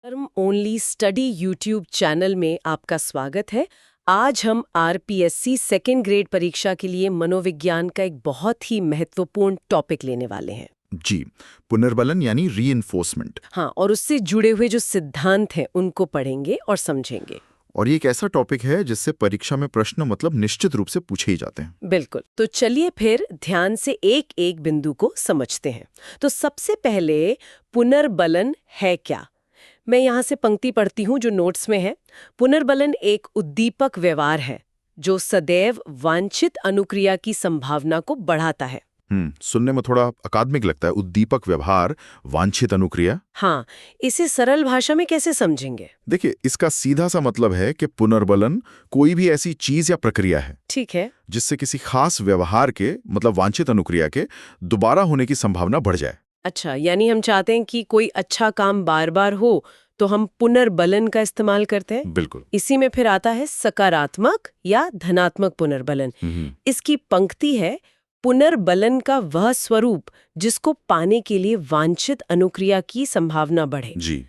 Term only study YouTube channel में आपका स्वागत है। आज हम आरपीएससी सेकेंड ग्रेड परीक्षा के लिए मनोविज्ञान का एक बहुत ही महत्वपूर्ण टॉपिक लेने वाले हैं। जी, पुनर्बलन यानी रीइंफोर्समेंट। हाँ, और उससे जुड़े हुए जो सिद्धांत हैं उनको पढ़ेंगे और समझेंगे। और ये एक ऐसा टॉपिक है जिससे परीक्षा में प्रश्न निश्चित रूप से पूछे ही जाते हैं। बिल्कुल, तो चलिए फिर ध्यान से एक एक बिंदु को समझते हैं। तो सबसे पहले पुनर्बलन है क्या? मैं यहाँ से पंक्ति पढ़ती हूँ जो नोट्स में है। पुनर्बलन एक उद्दीपक व्यवहार है जो सदैव वांछित अनुक्रिया की संभावना को बढ़ाता है। सुनने में थोड़ा अकादमिक लगता है, उद्दीपक व्यवहार, वांछित अनुक्रिया। हाँ, इसे सरल भाषा में कैसे समझेंगे? देखिए, इसका सीधा सा मतलब है कि पुनर्बलन कोई भी ऐसी चीज या प्रक्रिया है, ठीक है, जिससे किसी खास व्यवहार के वांछित अनुक्रिया के दोबारा होने की संभावना बढ़ जाए। अच्छा, यानी हम चाहते हैं कि कोई अच्छा काम बार बार हो तो हम पुनर्बलन का इस्तेमाल करते हैं। बिल्कुल। इसी में फिर आता है सकारात्मक या धनात्मक पुनर्बलन। इसकी पंक्ति है, पुनर्बलन का वह स्वरूप जिसको पाने के लिए वांछित अनुक्रिया की संभावना बढ़े। जी,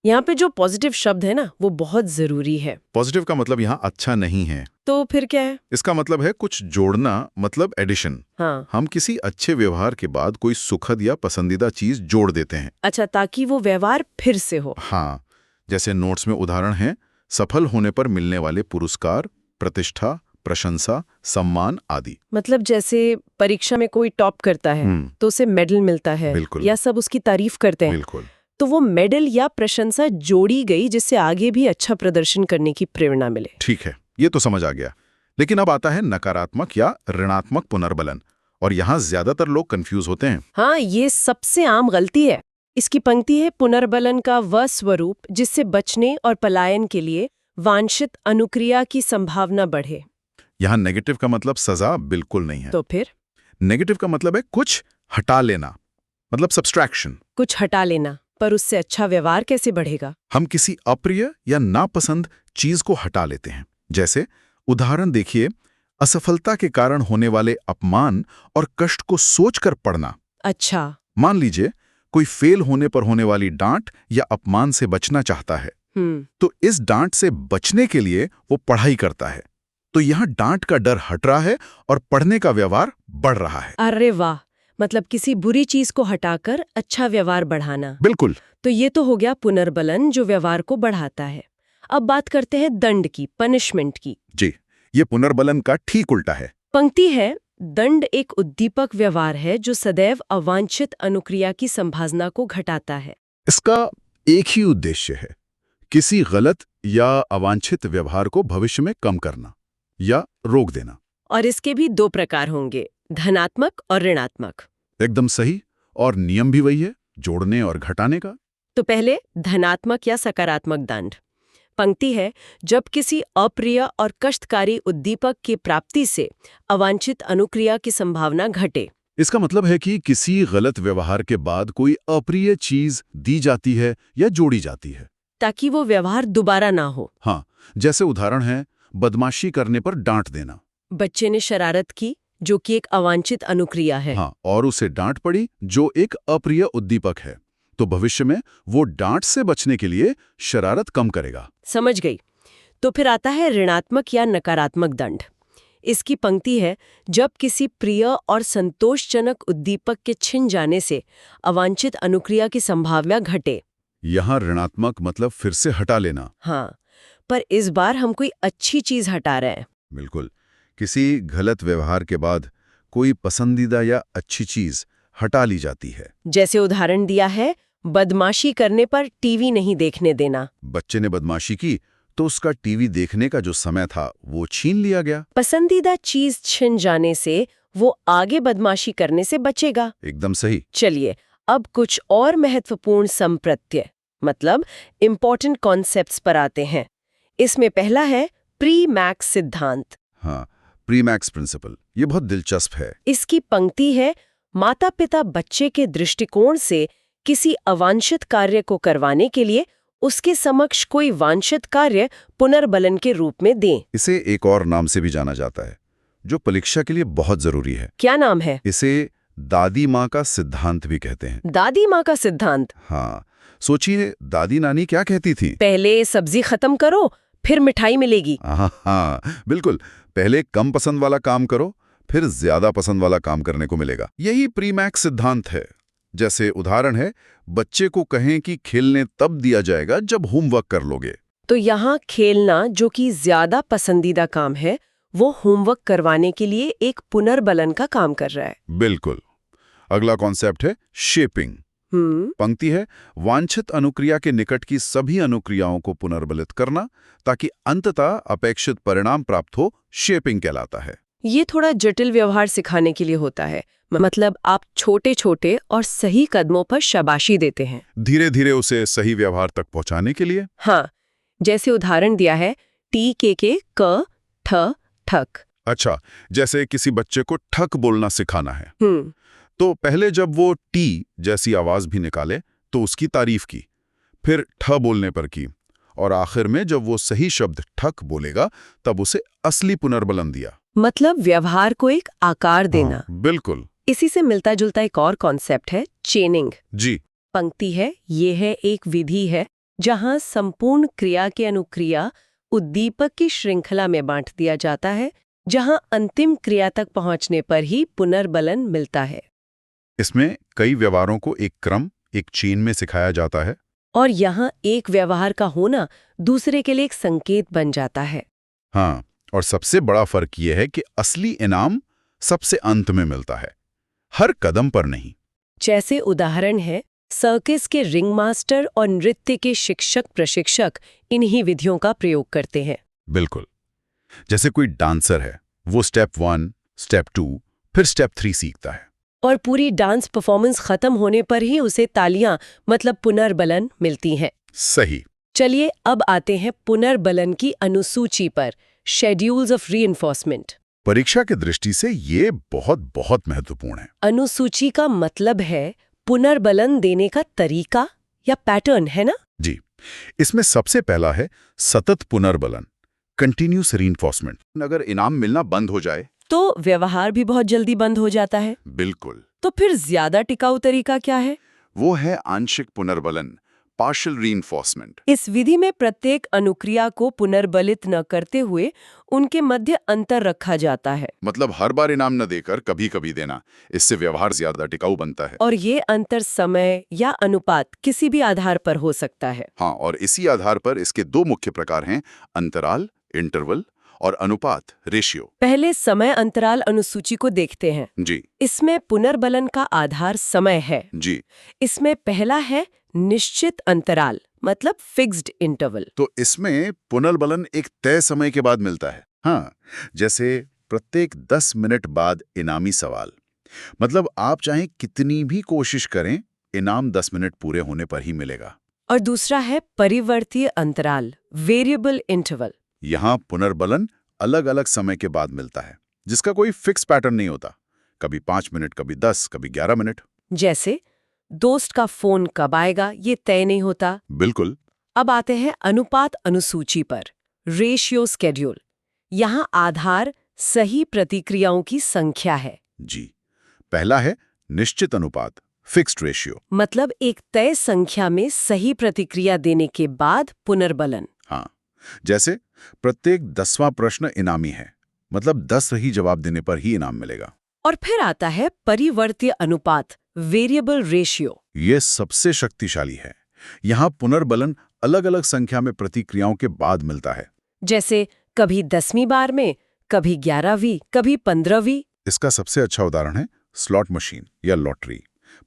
यहाँ पे जो पॉजिटिव शब्द है ना, वो बहुत जरूरी है। पॉजिटिव का मतलब यहाँ अच्छा नहीं है। तो फिर क्या है? इसका मतलब है कुछ जोड़ना, मतलब एडिशन। हाँ, हम किसी अच्छे व्यवहार के बाद कोई सुखद या पसंदीदा चीज जोड़ देते हैं। अच्छा, ताकि वो व्यवहार फिर से हो। हाँ, जैसे नोट्स में उदाहरण है, सफल होने पर मिलने वाले पुरस्कार, प्रतिष्ठा, प्रशंसा, सम्मान आदि। मतलब जैसे परीक्षा में कोई टॉप करता है तो उसे मेडल मिलता है, बिल्कुल। या सब उसकी तारीफ करते हैं। बिल्कुल। तो वो मेडल या प्रशंसा जोड़ी गई जिससे आगे भी अच्छा प्रदर्शन करने की प्रेरणा मिले। ठीक है, ये तो समझ आ गया। लेकिन अब आता है नकारात्मक या ऋणात्मक पुनर्बलन, और यहाँ ज्यादातर लोग कंफ्यूज होते हैं। हाँ, ये सबसे आम गलती है। इसकी पंक्ति है, पुनर्बलन का वह स्वरूप जिससे बचने और पलायन के लिए वांछित अनुक्रिया की संभावना बढ़े। यहाँ नेगेटिव का मतलब सजा बिल्कुल नहीं है। तो फिर नेगेटिव का मतलब है कुछ हटा लेना, मतलब सब्सट्रैक्शन। कुछ हटा लेना, पर उससे अच्छा व्यवहार कैसे बढ़ेगा? हम किसी अप्रिय या नापसंद चीज को हटा लेते हैं। जैसे उदाहरण देखिए, असफलता के कारण होने वाले अपमान और कष्ट को सोचकर पढ़ना। अच्छा। मान लीजिए कोई फेल होने पर होने वाली डांट या अपमान से बचना चाहता है, तो इस डांट से बचने के लिए वो पढ़ाई करता है। तो यहाँ डांट का डर हट रहा है और पढ़ने का व्यवहार बढ़ रहा है। अरे वाह, मतलब किसी बुरी चीज को हटाकर अच्छा व्यवहार बढ़ाना। बिल्कुल। तो ये तो हो गया पुनर्बलन जो व्यवहार को बढ़ाता है। अब बात करते हैं दंड की, पनिशमेंट की। जी, ये पुनर्बलन का ठीक उल्टा है। पंक्ति है, दंड एक उद्दीपक व्यवहार है जो सदैव अवांछित अनुक्रिया की संभावना को घटाता है। इसका एक ही उद्देश्य है, किसी गलत या अवांछित व्यवहार को भविष्य में कम करना या रोक देना। और इसके भी दो प्रकार होंगे, धनात्मक और ऋणात्मक। एकदम सही, और नियम भी वही है, जोड़ने और घटाने का। तो पहले धनात्मक या सकारात्मक दंड। पंक्ति है, जब किसी अप्रिय और कष्टकारी उद्दीपक की प्राप्ति से अवांछित अनुक्रिया की संभावना घटे। इसका मतलब है कि किसी गलत व्यवहार के बाद कोई अप्रिय चीज दी जाती है या जोड़ी जाती है, ताकि वो व्यवहार दोबारा ना हो। हाँ, जैसे उदाहरण है, बदमाशी करने पर डांट देना। बच्चे ने शरारत की, जो कि एक अवांछित अनुक्रिया है। हाँ, और उसे डांट पड़ी, जो एक अप्रिय उद्दीपक है। तो भविष्य में वो डांट से बचने के लिए शरारत कम करेगा। समझ गई। तो फिर आता है ऋणात्मक या नकारात्मक दंड। इसकी पंक्ति है, जब किसी प्रिय और संतोषजनक उद्दीपक के छिन जाने से अवांछित अनुक्रिया की संभावना घटे। यहाँ ऋणात्मक मतलब फिर से हटा लेना। हाँ, पर इस बार हम कोई अच्छी चीज हटा रहे हैं। बिल्कुल, किसी गलत व्यवहार के बाद कोई पसंदीदा या अच्छी चीज हटा ली जाती है। जैसे उदाहरण दिया है, बदमाशी करने पर टीवी नहीं देखने देना। बच्चे ने बदमाशी की तो उसका टीवी देखने का जो समय था वो छीन लिया गया। पसंदीदा चीज छिन जाने से वो आगे बदमाशी करने से बचेगा। एकदम सही। चलिए, अब कुछ और महत्वपूर्ण संप्रत्यय, मतलब इम्पोर्टेंट कॉन्सेप्ट्स पर आते हैं। इसमें पहला है प्री मैक्स सिद्धांत। हाँ, प्री मैक्स प्रिंसिपल, ये बहुत दिलचस्प है। इसकी पंक्ति है, माता पिता बच्चे के दृष्टिकोण से किसी अवांछित कार्य को करवाने के लिए उसके समक्ष कोई वांछित कार्य पुनर्बलन के रूप में दें। इसे एक और नाम से भी जाना जाता है, जो परीक्षा के लिए बहुत जरूरी है। क्या नाम है? इसे दादी माँ का सिद्धांत भी कहते हैं। दादी माँ का सिद्धांत? हाँ, सोचिए दादी नानी क्या कहती थी? पहले सब्जी खत्म करो, फिर मिठाई मिलेगी। हाँ, बिल्कुल। पहले कम पसंद वाला काम करो, फिर ज्यादा पसंद वाला काम करने को मिलेगा। यही प्रीमैक्स सिद्धांत है। जैसे उदाहरण है, बच्चे को कहें कि खेलने तब दिया जाएगा जब होमवर्क कर लोगे। तो यहाँ खेलना, जो कि ज्यादा पसंदीदा काम है, वो होमवर्क करवाने के लिए एक पुनर्बलन का काम कर रहा है। बिल्कुल। अगला कॉन्सेप्ट है शेपिंग। पंक्ति है, वांछित अनुक्रिया के निकट की सभी अनुक्रियाओं को पुनर्बलित करना ताकि अंततः अपेक्षित परिणाम प्राप्त हो, शेपिंग कहलाता है। ये थोड़ा जटिल व्यवहार सिखाने के लिए होता है। मतलब आप छोटे छोटे और सही कदमों पर शाबाशी देते हैं, धीरे धीरे उसे सही व्यवहार तक पहुंचाने के लिए। हाँ, जैसे उदाहरण दिया है, टी के क ठ ठक। अच्छा, जैसे किसी बच्चे को ठक बोलना सिखाना है, तो पहले जब वो टी जैसी आवाज भी निकाले तो उसकी तारीफ की, फिर ठ बोलने पर की, और आखिर में जब वो सही शब्द ठक बोलेगा तब उसे असली पुनर्बलन दिया। मतलब व्यवहार को एक आकार देना। हाँ, बिल्कुल। इसी से मिलता जुलता एक और कॉन्सेप्ट है चेनिंग। जी। पंक्ति है, ये है एक विधि है जहां संपूर्ण क्रिया के अनुक्रिया उद्दीपक की श्रृंखला में बांट दिया जाता है, जहां अंतिम क्रिया तक पहुंचने पर ही पुनर्बलन मिलता है। इसमें कई व्यवहारों को एक क्रम, एक चेन में सिखाया जाता है, और यहाँ एक व्यवहार का होना दूसरे के लिए एक संकेत बन जाता है। हाँ, और सबसे बड़ा फर्क यह है कि असली इनाम सबसे अंत में मिलता है, हर कदम पर नहीं। जैसे उदाहरण है, सर्कस के रिंग मास्टर और नृत्य के शिक्षक प्रशिक्षक इन्हीं विधियों का प्रयोग करते हैं। बिल्कुल। जैसे कोई डांसर है, वो स्टेप 1, स्टेप 2, फिर स्टेप 3 सीखता है, और पूरी डांस परफॉर्मेंस खत्म होने पर ही उसे तालियां, मतलब पुनर्बलन, मिलती हैं। सही। चलिए अब आते हैं पुनर्बलन की अनुसूची पर, शेड्यूल्स ऑफ रीइंफोर्समेंट। परीक्षा की दृष्टि से ये बहुत बहुत महत्वपूर्ण है। अनुसूची का मतलब है पुनर्बलन देने का तरीका या पैटर्न, है ना? जी। इसमें सबसे पहला है सतत पुनर्बलन, कंटिन्यूस रीइंफोर्समेंट। अगर इनाम मिलना बंद हो जाए तो व्यवहार भी बहुत जल्दी बंद हो जाता है। बिल्कुल। तो फिर ज्यादा टिकाऊ तरीका क्या है? वो है आंशिक पुनर्बलन, पार्शियल रीइंफोर्समेंट। इस विधि में प्रत्येक अनुक्रिया को पुनर्बलित न करते हुए उनके मध्य अंतर रखा जाता है। मतलब हर बार इनाम न देकर कभी कभी देना, इससे व्यवहार ज्यादा टिकाऊ बनता है। और ये अंतर समय या अनुपात किसी भी आधार पर हो सकता है। हाँ, और इसी आधार पर इसके दो मुख्य प्रकार हैं, अंतराल, इंटरवल, और अनुपात, रेशियो। पहले समय अंतराल अनुसूची को देखते हैं। जी। इसमें पुनर्बलन का आधार समय है। जी। इसमें पहला है निश्चित अंतराल, मतलब फिक्स्ड इंटरवल। तो इसमें पुनर्बलन एक तय समय के बाद मिलता है। हाँ, जैसे प्रत्येक 10 मिनट बाद इनामी सवाल। मतलब आप चाहे कितनी भी कोशिश करें, इनाम 10 मिनट पूरे होने पर ही मिलेगा। और दूसरा है परिवर्तीय अंतराल, वेरिएबल इंटरवल। यहाँ पुनर्बलन अलग अलग समय के बाद मिलता है, जिसका कोई फिक्स पैटर्न नहीं होता, कभी 5 मिनट, कभी 10, कभी 11 मिनट। जैसे दोस्त का फोन कब आएगा, ये तय नहीं होता। बिल्कुल। अब आते हैं अनुपात अनुसूची पर, रेशियो स्केड्यूल। यहाँ आधार सही प्रतिक्रियाओं की संख्या है। जी। पहला है निश्चित अनुपात, फिक्स्ड रेशियो। मतलब एक तय संख्या में सही प्रतिक्रिया देने के बाद पुनर्बलन। हाँ, जैसे प्रत्येक 10वां प्रश्न इनामी है, मतलब 10 सही जवाब देने पर ही इनाम मिलेगा। और फिर आता है परिवर्तीय अनुपात, वेरिएबल रेशियो। ये सबसे शक्तिशाली है। यहाँ पुनर्बलन अलग अलग संख्या में प्रतिक्रियाओं के बाद मिलता है। जैसे कभी 10वीं बार में, कभी 11वीं, कभी 15वीं। इसका सबसे अच्छा उदाहरण है स्लॉट मशीन या लॉटरी।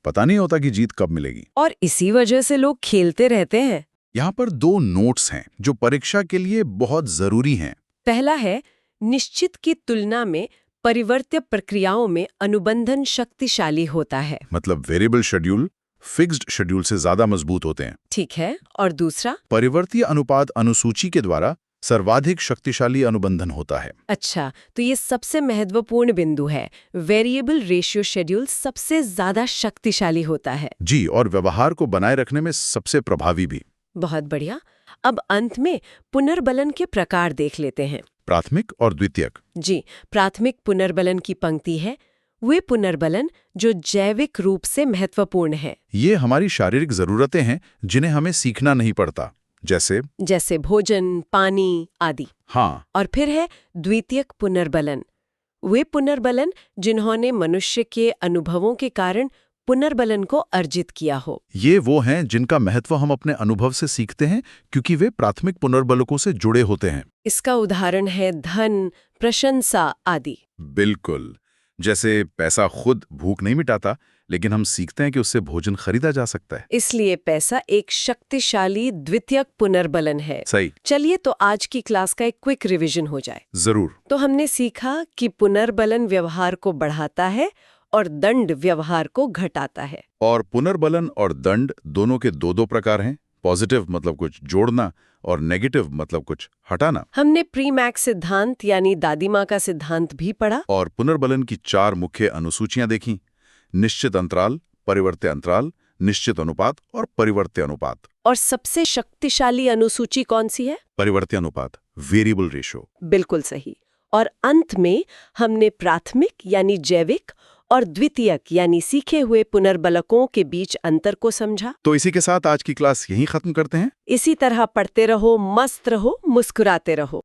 पता नहीं होता कि जीत कब मिलेगी, और इसी वजह से लोग खेलते रहते हैं। यहाँ पर 2 नोट्स हैं जो परीक्षा के लिए बहुत जरूरी हैं। पहला है, निश्चित की तुलना में परिवर्त्य प्रक्रियाओं में अनुबंधन शक्तिशाली होता है। मतलब वेरिएबल शेड्यूल फिक्स्ड शेड्यूल से ज्यादा मजबूत होते हैं। ठीक है। और दूसरा, परिवर्तीय अनुपात अनुसूची के द्वारा सर्वाधिक शक्तिशाली अनुबंधन होता है। अच्छा, तो ये सबसे महत्वपूर्ण बिंदु है। वेरिएबल रेशियो शेड्यूल सबसे ज्यादा शक्तिशाली होता है। जी, और व्यवहार को बनाए रखने में सबसे प्रभावी भी। बहुत बढ़िया। अब अंत में पुनर्बलन के प्रकार देख लेते हैं। प्राथमिक और द्वितीयक। जी, प्राथमिक पुनर्बलन की पंक्ति है, वे पुनर्बलन जो जैविक रूप से महत्वपूर्ण है, ये हमारी शारीरिक जरूरतें हैं जिन्हें हमें सीखना नहीं पड़ता, जैसे भोजन, पानी आदि। हाँ, और फिर है द्वितीयक पुनर्बलन। वे पुनर्बलन जिन्होंने मनुष्य के अनुभवों के कारण पुनर्बलन को अर्जित किया हो। ये वो हैं जिनका महत्व हम अपने अनुभव से सीखते हैं क्योंकि वे प्राथमिक पुनर्बलकों से जुड़े होते हैं। इसका उदाहरण है धन, प्रशंसा आदि। बिल्कुल। जैसे पैसा खुद भूख नहीं मिटाता, लेकिन हम सीखते हैं कि उससे भोजन खरीदा जा सकता है। इसलिए पैसा एक शक्तिशाली द्वितीयक पुनर्बलन है। सही। चलिए तो आज की क्लास का एक क्विक रिवीजन हो जाए। जरूर। तो हमने सीखा कि पुनर्बलन व्यवहार को बढ़ाता है और दंड व्यवहार को घटाता है। और पुनर्बलन और दंड दोनों के दो प्रकार हैं। पॉजिटिव मतलब कुछ जोड़ना और नेगेटिव मतलब कुछ हटाना। हमने प्रीमैक्स सिद्धांत यानी दादी माँ का सिद्धांत भी पढ़ा। और पुनर्बलन की 4 मुख्य अनुसूचियां देखी: निश्चित अंतराल, परिवर्त्य अंतराल, निश्चित अनुपात और परिवर्त्य अनुपात। और सबसे शक्तिशाली अनुसूची कौन सी है? परिवर्त्य अनुपात, वेरिएबल रेशो। बिल्कुल सही। और अंत में हमने प्राथमिक यानी जैविक और द्वितीयक यानी सीखे हुए पुनर्बलकों के बीच अंतर को समझा। तो इसी के साथ आज की क्लास यहीं खत्म करते हैं। इसी तरह पढ़ते रहो, मस्त रहो, मुस्कुराते रहो।